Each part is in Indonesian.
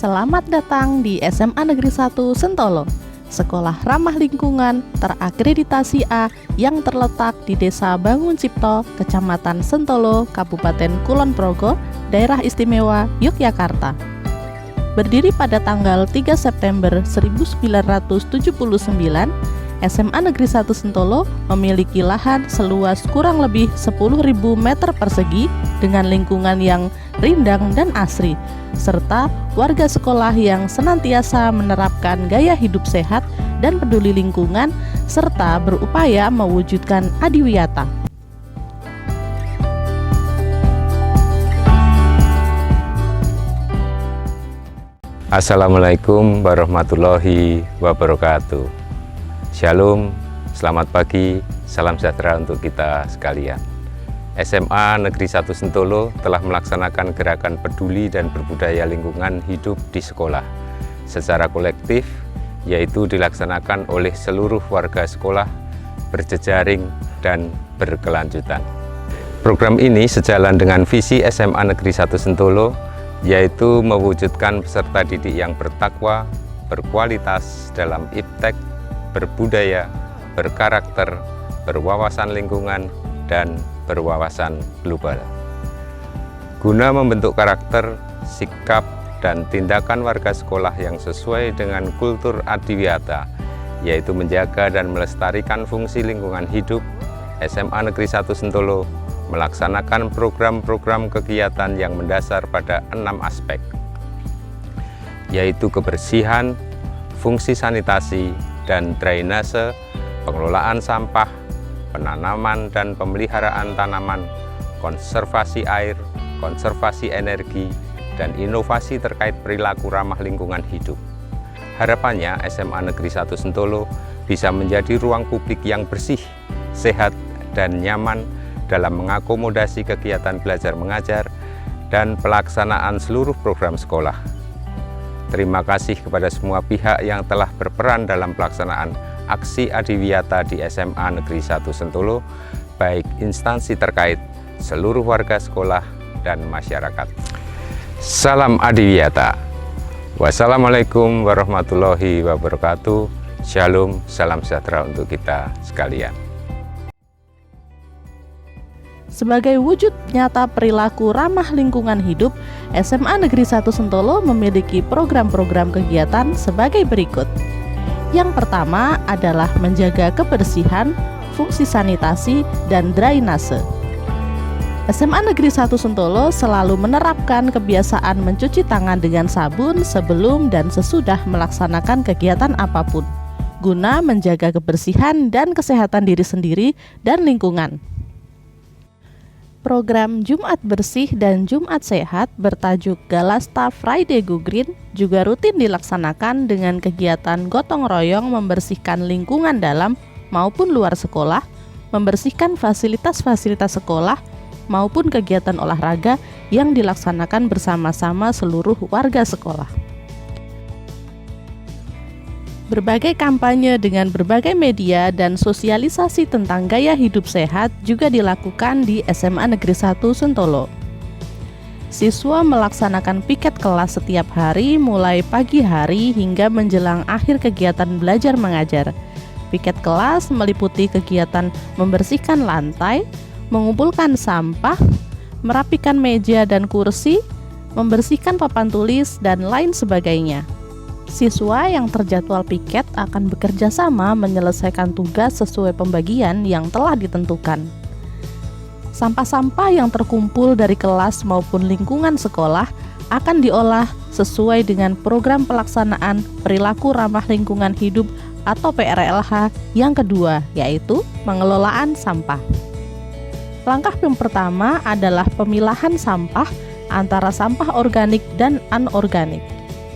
Selamat datang di SMA Negeri 1 Sentolo, sekolah ramah lingkungan terakreditasi A yang terletak di Desa Bangun Cipto, Kecamatan Sentolo, Kabupaten Kulon Progo, Daerah Istimewa Yogyakarta. Berdiri pada tanggal 3 September 1979, SMA Negeri 1 Sentolo memiliki lahan seluas kurang lebih 10.000 meter persegi dengan lingkungan yang rindang dan asri, serta warga sekolah yang senantiasa menerapkan gaya hidup sehat dan peduli lingkungan, serta berupaya mewujudkan adiwiyata. Assalamualaikum warahmatullahi wabarakatuh. Shalom, selamat pagi, salam sejahtera untuk kita sekalian. SMA Negeri 1 Sentolo telah melaksanakan gerakan peduli dan berbudaya lingkungan hidup di sekolah secara kolektif, yaitu dilaksanakan oleh seluruh warga sekolah berjejaring dan berkelanjutan. Program ini sejalan dengan visi SMA Negeri 1 Sentolo, yaitu mewujudkan peserta didik yang bertakwa, berkualitas dalam iptek, berbudaya, berkarakter, berwawasan lingkungan, dan berwawasan global. Guna membentuk karakter, sikap, dan tindakan warga sekolah yang sesuai dengan kultur adiwiyata, yaitu menjaga dan melestarikan fungsi lingkungan hidup, SMA Negeri 1 Sentolo melaksanakan program-program kegiatan yang mendasar pada 6 aspek, yaitu kebersihan, fungsi sanitasi dan drainase, pengelolaan sampah, penanaman dan pemeliharaan tanaman, konservasi air, konservasi energi, dan inovasi terkait perilaku ramah lingkungan hidup. Harapannya SMA Negeri 1 Sentolo bisa menjadi ruang publik yang bersih, sehat, dan nyaman dalam mengakomodasi kegiatan belajar mengajar dan pelaksanaan seluruh program sekolah. Terima kasih kepada semua pihak yang telah berperan dalam pelaksanaan aksi adiwiyata di SMA Negeri 1 Sentolo, baik instansi terkait, seluruh warga sekolah, dan masyarakat. Salam adiwiyata. Wassalamualaikum warahmatullahi wabarakatuh. Shalom, salam sejahtera untuk kita sekalian. Sebagai wujud nyata perilaku ramah lingkungan hidup, SMA Negeri 1 Sentolo memiliki program-program kegiatan sebagai berikut. Yang pertama adalah menjaga kebersihan, fungsi sanitasi, dan drainase. SMA Negeri 1 Sentolo selalu menerapkan kebiasaan mencuci tangan dengan sabun sebelum dan sesudah melaksanakan kegiatan apapun, guna menjaga kebersihan dan kesehatan diri sendiri dan lingkungan. Program Jumat Bersih dan Jumat Sehat bertajuk Galasta Friday Go Green juga rutin dilaksanakan dengan kegiatan gotong royong membersihkan lingkungan dalam maupun luar sekolah, membersihkan fasilitas-fasilitas sekolah, maupun kegiatan olahraga yang dilaksanakan bersama-sama seluruh warga sekolah. Berbagai kampanye dengan berbagai media dan sosialisasi tentang gaya hidup sehat juga dilakukan di SMA Negeri 1 Sentolo. Siswa melaksanakan piket kelas setiap hari mulai pagi hari hingga menjelang akhir kegiatan belajar mengajar. Piket kelas meliputi kegiatan membersihkan lantai, mengumpulkan sampah, merapikan meja dan kursi, membersihkan papan tulis, dan lain sebagainya. Siswa yang terjadwal piket akan bekerja sama menyelesaikan tugas sesuai pembagian yang telah ditentukan. Sampah-sampah yang terkumpul dari kelas maupun lingkungan sekolah akan diolah sesuai dengan program pelaksanaan perilaku ramah lingkungan hidup atau PRLH yang kedua, yaitu pengelolaan sampah. Langkah yang pertama adalah pemilahan sampah antara sampah organik dan anorganik.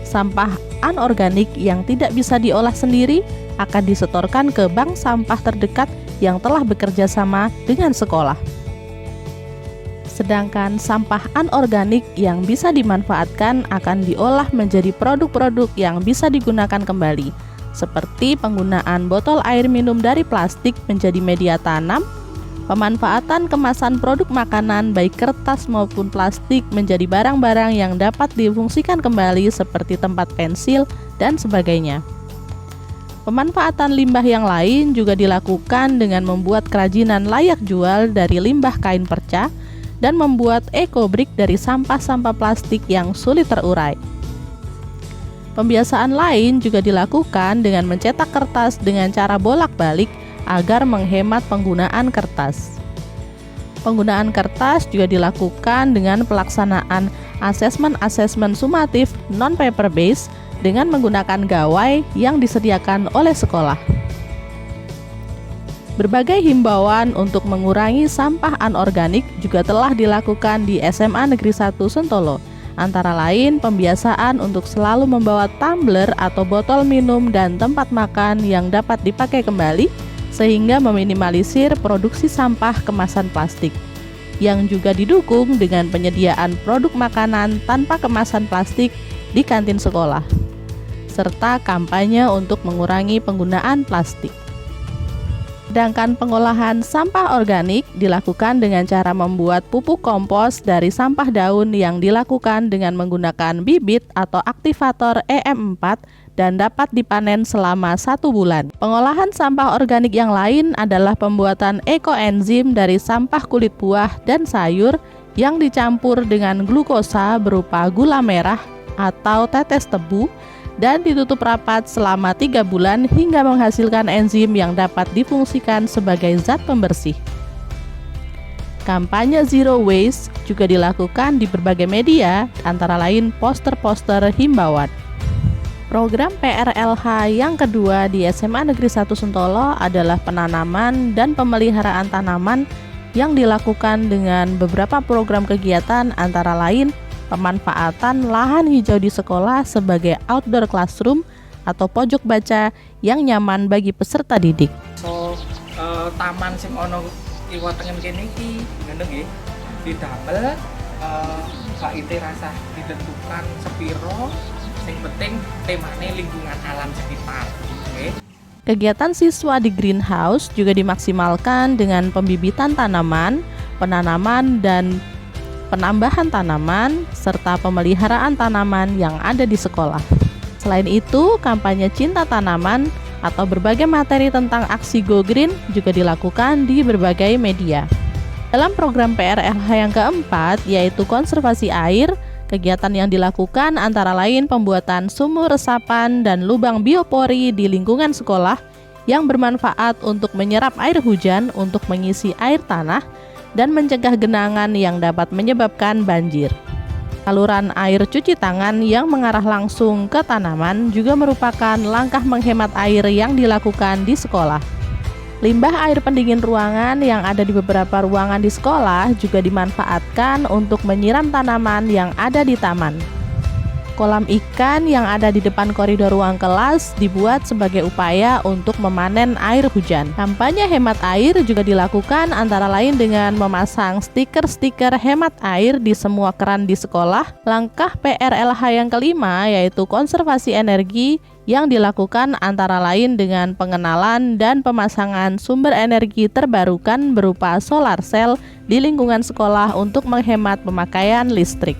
Sampah anorganik yang tidak bisa diolah sendiri akan disetorkan ke bank sampah terdekat yang telah bekerja sama dengan sekolah. Sedangkan sampah anorganik yang bisa dimanfaatkan akan diolah menjadi produk-produk yang bisa digunakan kembali, seperti penggunaan botol air minum dari plastik menjadi media tanam, Pemanfaatan kemasan produk makanan baik kertas maupun plastik menjadi barang-barang yang dapat difungsikan kembali seperti tempat pensil dan sebagainya. Pemanfaatan limbah yang lain juga dilakukan dengan membuat kerajinan layak jual dari limbah kain perca dan membuat eco-brick dari sampah-sampah plastik yang sulit terurai. Pembiasaan lain juga dilakukan dengan mencetak kertas dengan cara bolak-balik agar menghemat penggunaan kertas. Penggunaan kertas juga dilakukan dengan pelaksanaan asesmen sumatif non-paper based dengan menggunakan gawai yang disediakan oleh sekolah. Berbagai himbauan untuk mengurangi sampah anorganik juga telah dilakukan di SMA Negeri 1 Sentolo. Antara lain pembiasaan untuk selalu membawa tumbler atau botol minum dan tempat makan yang dapat dipakai kembali sehingga meminimalisir produksi sampah kemasan plastik, yang juga didukung dengan penyediaan produk makanan tanpa kemasan plastik di kantin sekolah, serta kampanye untuk mengurangi penggunaan plastik. Sedangkan pengolahan sampah organik dilakukan dengan cara membuat pupuk kompos dari sampah daun yang dilakukan dengan menggunakan bibit atau aktivator EM4 dan dapat dipanen selama 1 bulan. Pengolahan sampah organik yang lain adalah pembuatan ekoenzim dari sampah kulit buah dan sayur yang dicampur dengan glukosa berupa gula merah atau tetes tebu dan ditutup rapat selama 3 bulan hingga menghasilkan enzim yang dapat difungsikan sebagai zat pembersih. Kampanye Zero Waste juga dilakukan di berbagai media, antara lain poster-poster himbauan. Program PRLH yang kedua di SMA Negeri 1 Sentolo adalah penanaman dan pemeliharaan tanaman yang dilakukan dengan beberapa program kegiatan, antara lain pemanfaatan lahan hijau di sekolah sebagai outdoor classroom atau pojok baca yang nyaman bagi peserta didik. Taman sing ono kiwa tengen kene iki ngene nggih didamel baite rasa ditentukan sepiro, sing penting temane lingkungan alam sekitar. Kegiatan siswa di greenhouse juga dimaksimalkan dengan pembibitan tanaman, penanaman dan penambahan tanaman, serta pemeliharaan tanaman yang ada di sekolah. Selain itu, kampanye cinta tanaman atau berbagai materi tentang aksi Go Green juga dilakukan di berbagai media. Dalam program PRLH yang keempat, yaitu konservasi air, kegiatan yang dilakukan antara lain pembuatan sumur resapan dan lubang biopori di lingkungan sekolah yang bermanfaat untuk menyerap air hujan untuk mengisi air tanah dan mencegah genangan yang dapat menyebabkan banjir. Saluran air cuci tangan yang mengarah langsung ke tanaman juga merupakan langkah menghemat air yang dilakukan di sekolah. Limbah air pendingin ruangan yang ada di beberapa ruangan di sekolah juga dimanfaatkan untuk menyiram tanaman yang ada di taman. Kolam ikan yang ada di depan koridor ruang kelas dibuat sebagai upaya untuk memanen air hujan. Kampanye hemat air juga dilakukan antara lain dengan memasang stiker-stiker hemat air di semua keran di sekolah. Langkah PRLH yang kelima yaitu konservasi energi yang dilakukan antara lain dengan pengenalan dan pemasangan sumber energi terbarukan berupa solar cell di lingkungan sekolah untuk menghemat pemakaian listrik.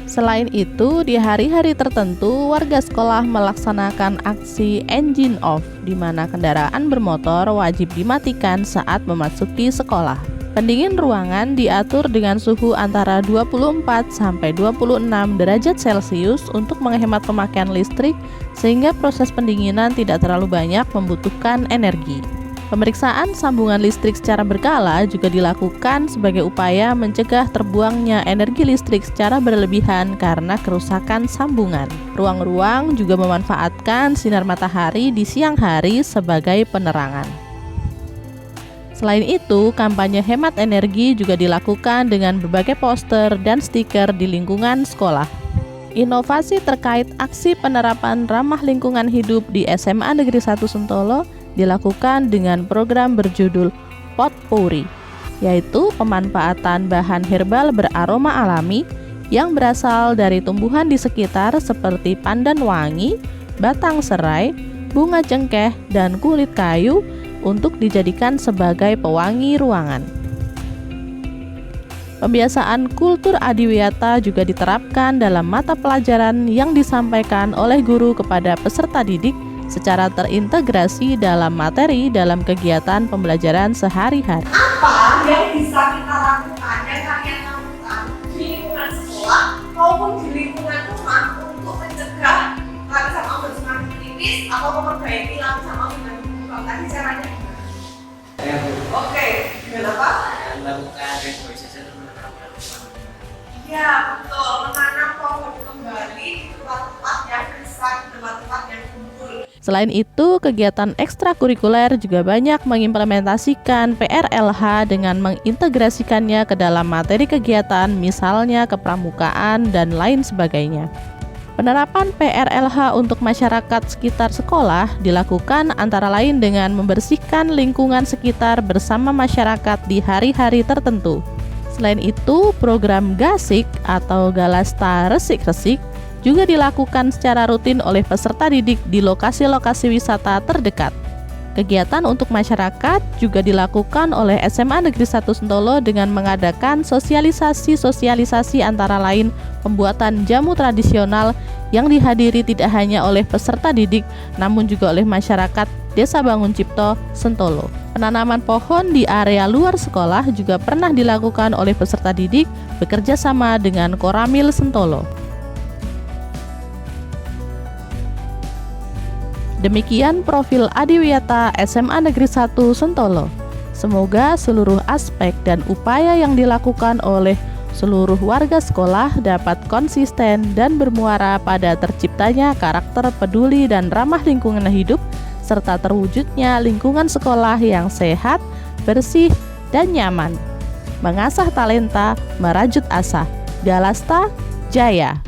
Selain itu, di hari-hari tertentu, warga sekolah melaksanakan aksi engine off, di mana kendaraan bermotor wajib dimatikan saat memasuki sekolah. Pendingin ruangan diatur dengan suhu antara 24 sampai 26 derajat Celcius untuk menghemat pemakaian listrik, sehingga proses pendinginan tidak terlalu banyak membutuhkan energi. Pemeriksaan sambungan listrik secara berkala juga dilakukan sebagai upaya mencegah terbuangnya energi listrik secara berlebihan karena kerusakan sambungan. Ruang-ruang juga memanfaatkan sinar matahari di siang hari sebagai penerangan. Selain itu, kampanye hemat energi juga dilakukan dengan berbagai poster dan stiker di lingkungan sekolah. Inovasi terkait aksi penerapan ramah lingkungan hidup di SMA Negeri 1 Sentolo dilakukan dengan program berjudul Potpourri, yaitu pemanfaatan bahan herbal beraroma alami yang berasal dari tumbuhan di sekitar seperti pandan wangi, batang serai, bunga cengkeh, dan kulit kayu untuk dijadikan sebagai pewangi ruangan. Pembiasaan kultur adiwiyata juga diterapkan dalam mata pelajaran yang disampaikan oleh guru kepada peserta didik secara terintegrasi dalam materi dalam kegiatan pembelajaran sehari-hari. Apa yang bisa kita lakukan, yang kalian lakukan di lingkungan sekolah maupun di lingkungan rumah untuk mencegah lapisan ozon semakin menipis atau memperbaiki lapisan ozon yang berkurang? Tadi caranya oke, gimana Pak? Melakukan reforestasi dan menanam pohon. Ya betul, menanam pohon kembali di tempat-tempat yang besar, tempat-tempat yang kumpul. Selain itu, kegiatan ekstrakurikuler juga banyak mengimplementasikan PRLH dengan mengintegrasikannya ke dalam materi kegiatan, misalnya kepramukaan dan lain sebagainya. Penerapan PRLH untuk masyarakat sekitar sekolah dilakukan antara lain dengan membersihkan lingkungan sekitar bersama masyarakat di hari-hari tertentu. Selain itu, program GASIK atau Galasta Resik-Resik juga dilakukan secara rutin oleh peserta didik di lokasi-lokasi wisata terdekat. Kegiatan untuk masyarakat juga dilakukan oleh SMA Negeri 1 Sentolo dengan mengadakan sosialisasi antara lain pembuatan jamu tradisional yang dihadiri tidak hanya oleh peserta didik namun juga oleh masyarakat Desa Bangun Cipto, Sentolo. Penanaman pohon di area luar sekolah juga pernah dilakukan oleh peserta didik bekerja sama dengan Koramil Sentolo. Demikian profil Adiwiyata SMA Negeri 1 Sentolo. Semoga seluruh aspek dan upaya yang dilakukan oleh seluruh warga sekolah dapat konsisten dan bermuara pada terciptanya karakter peduli dan ramah lingkungan hidup, serta terwujudnya lingkungan sekolah yang sehat, bersih, dan nyaman. Mengasah talenta, merajut asa. Galasta Jaya.